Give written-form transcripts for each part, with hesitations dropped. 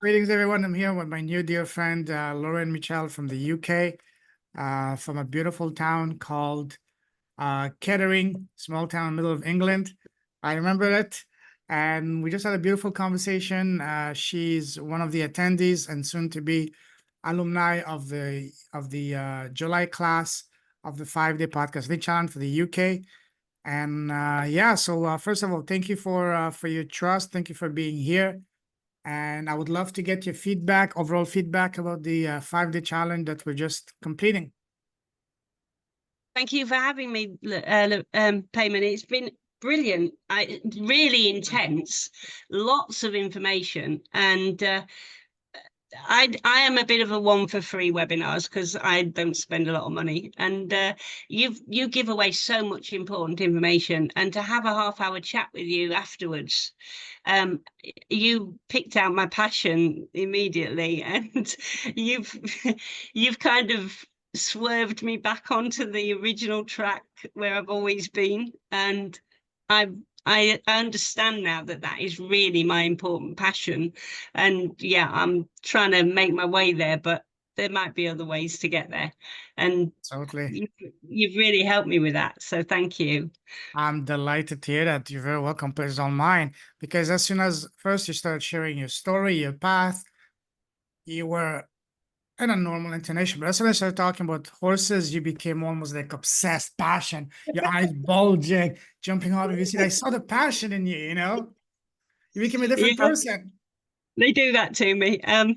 Greetings, everyone. I'm here with my new dear friend, Lorraine Mitchell from the UK, from a beautiful town called Kettering, small town, middle of England. I remember it. And we just had a beautiful conversation. She's one of the attendees and soon to be alumni of the July class of the 5-day podcasting challenge for the UK. And yeah, so first of all, thank you for your trust. Thank you for being here. And I would love to get your feedback, overall feedback about the 5-day challenge that we're just completing. Thank you for having me, Payman. It's been brilliant. Really intense, lots of information, and I am a bit of a one for free webinars because I don't spend a lot of money, and you give away so much important information, and to have a half-hour chat with you afterwards, you picked out my passion immediately, and you've kind of swerved me back onto the original track where I've always been, and I understand now that that is really my important passion. And yeah, I'm trying to make my way there, but there might be other ways to get there. And Totally. you've really helped me with that. So thank you. I'm delighted to hear that. You're very welcome. Pleasure on mine. Because as soon as first you started sharing your story, your path, you were in a normal intonation. But as soon as I started talking about horses, you became almost like obsessed, passion, your eyes bulging, jumping out of your seat. I saw the passion in you, you know? You became a different Yeah, person. they do that to me. I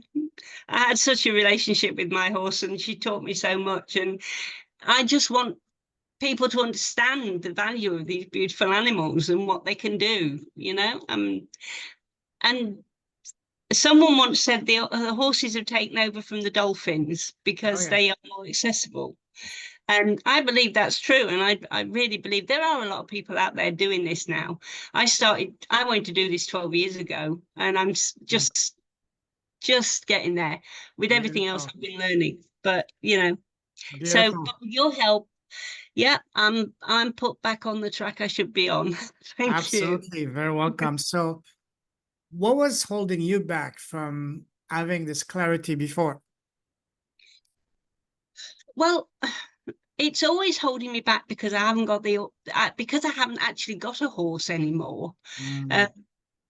had such a relationship with my horse, and she taught me so much. And I just want people to understand the value of these beautiful animals and what they can do, you know? And someone once said the horses have taken over from the dolphins Oh, because yeah. they are more accessible. And I believe that's true. And I really believe there are a lot of people out there doing this now. I wanted to do this 12 years ago, and I'm just getting there with everything else Beautiful. I've been learning. But, you know, so Beautiful. with your help, yeah, I'm put back on the track I should be on. Thank you. Absolutely. Very welcome. So, what was holding you back from having this clarity before? Well, it's always holding me back because I haven't got because I haven't actually got a horse anymore. Uh,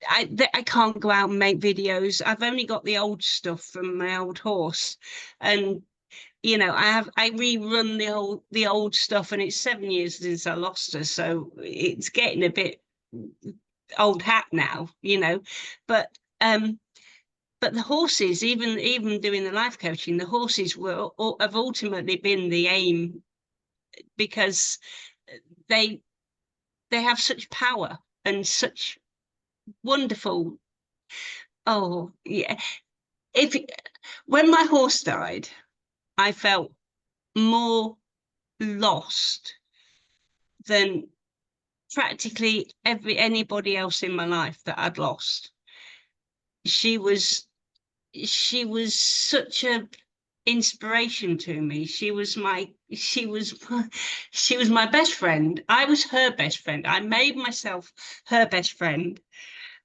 Mm, I can't go out and make videos. I've only got the old stuff from my old horse, and you know I rerun the old stuff, and it's 7 years since I lost her, so it's getting a bit old hat now, you know. But um, but the horses, even doing the life coaching, the horses have ultimately been the aim because they they have such power and such wonderful. Oh yeah, if when my horse died, I felt more lost than practically anybody else in my life that I'd lost. She was she was such a inspiration to me. She was my best friend. I was her best friend. I made myself her best friend.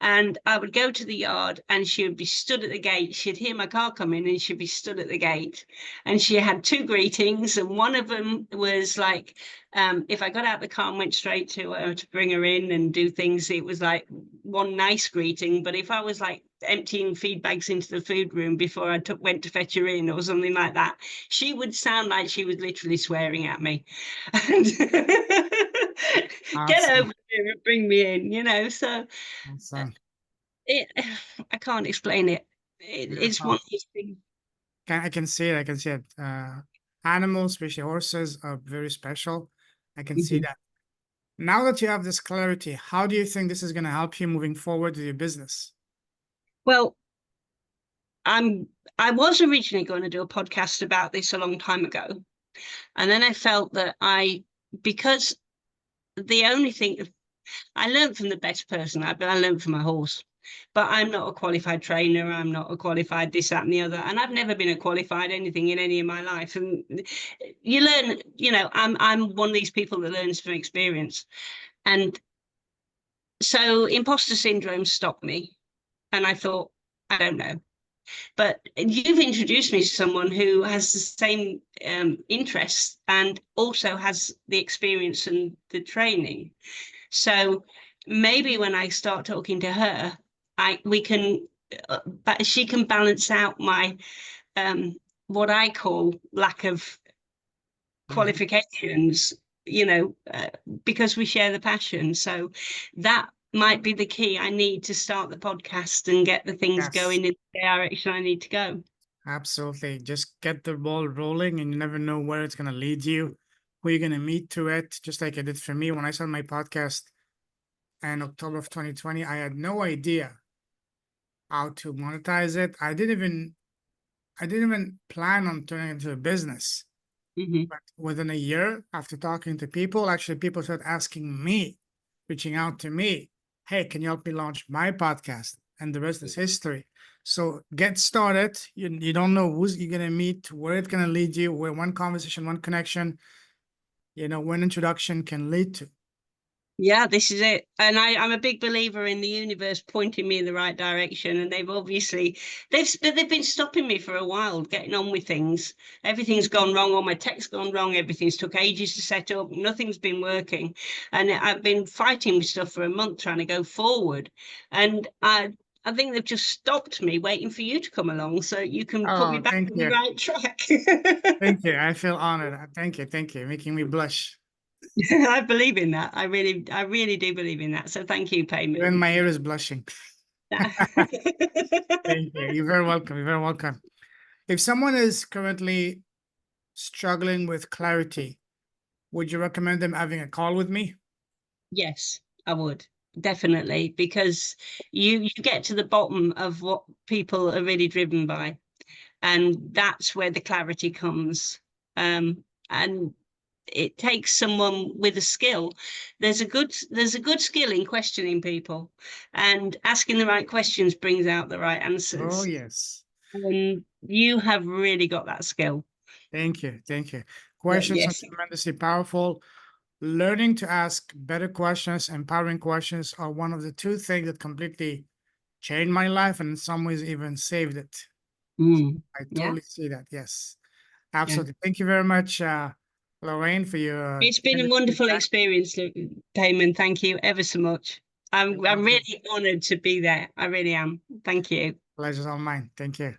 And I would go to the yard and she would be stood at the gate. She'd hear my car come in and she'd be stood at the gate. And she had two greetings. And one of them was like, if I got out the car and went straight to her to bring her in and do things, it was like one nice greeting. But if I was like emptying feed bags into the food room before I went to fetch her in or something like that, she would sound like she was literally swearing at me. And get awesome. over here and bring me in, you know. So Awesome. it I can't explain it. It's one Beautiful. of those things. I can see it. I can see it. Animals, especially horses, are very special. I can see Mhm. that. Now that you have this clarity, how do you think this is going to help you moving forward with your business? Well, I was originally going to do a podcast about this a long time ago, and then I felt that because the only thing I learned from the best person, I learned from my horse. But I'm not a qualified trainer. I'm not a qualified this, that, and the other. And I've never been a qualified anything in any of my life. And you learn, you know, I'm one of these people that learns from experience. And so imposter syndrome stopped me. And I thought, I don't know. But you've introduced me to someone who has the same interests and also has the experience and the training. So maybe when I start talking to her, but she can balance out my what I call lack of Mhm. qualifications, because we share the passion. So that might be the key. I need to start the podcast and get the things Yes, going in the direction I need to go. absolutely. Just get the ball rolling, and you never know where it's going to lead you, who you're going to meet through it. Just like it did for me when I started my podcast in October of 2020. I had no idea how to monetize it. I didn't even plan on turning it into a business. Hmm. But within a year, after talking to people, actually people started asking me, reaching out to me, hey, can you help me launch my podcast? And the rest is history. So get started. You don't know who's you're gonna meet, where it's gonna lead you, where one conversation, one connection, one introduction can lead to. Yeah, this is it. And I'm a big believer in the universe pointing me in the right direction. And they've been stopping me for a while, getting on with things. Everything's gone wrong. All my tech's gone wrong. Everything's took ages to set up. Nothing's been working. And I've been fighting with stuff for a month trying to go forward. And I think they've just stopped me waiting for you to come along so you can put me Oh, back thank on the you. right track. Thank you. I feel honored. Thank you. Thank you. Making me blush. I believe in that. I really do believe in that. So thank you, Even Payman. my ear is blushing. Thank you. You're very welcome. You're very welcome. If someone is currently struggling with clarity, would you recommend them having a call with me? Yes, I would definitely, because you get to the bottom of what people are really driven by, and that's where the clarity comes. And it takes someone with a skill. There's a good skill in questioning people, and asking the right questions brings out the right Oh, answers. yes. And you have really got that skill. Thank you. Thank you. Yeah, Questions are yes. tremendously powerful. Learning to ask better questions, empowering questions are one of the two things that completely changed my life and in some ways even saved it. Mm. I Yeah. totally see that. Yes, Yeah. absolutely. Thank you very much, Lorraine, for your It's been a candid wonderful feedback. experience, Payman. Thank you ever so much. You're I'm welcome. really honoured to be there. I really am. Thank you. Pleasure's all mine. Thank you.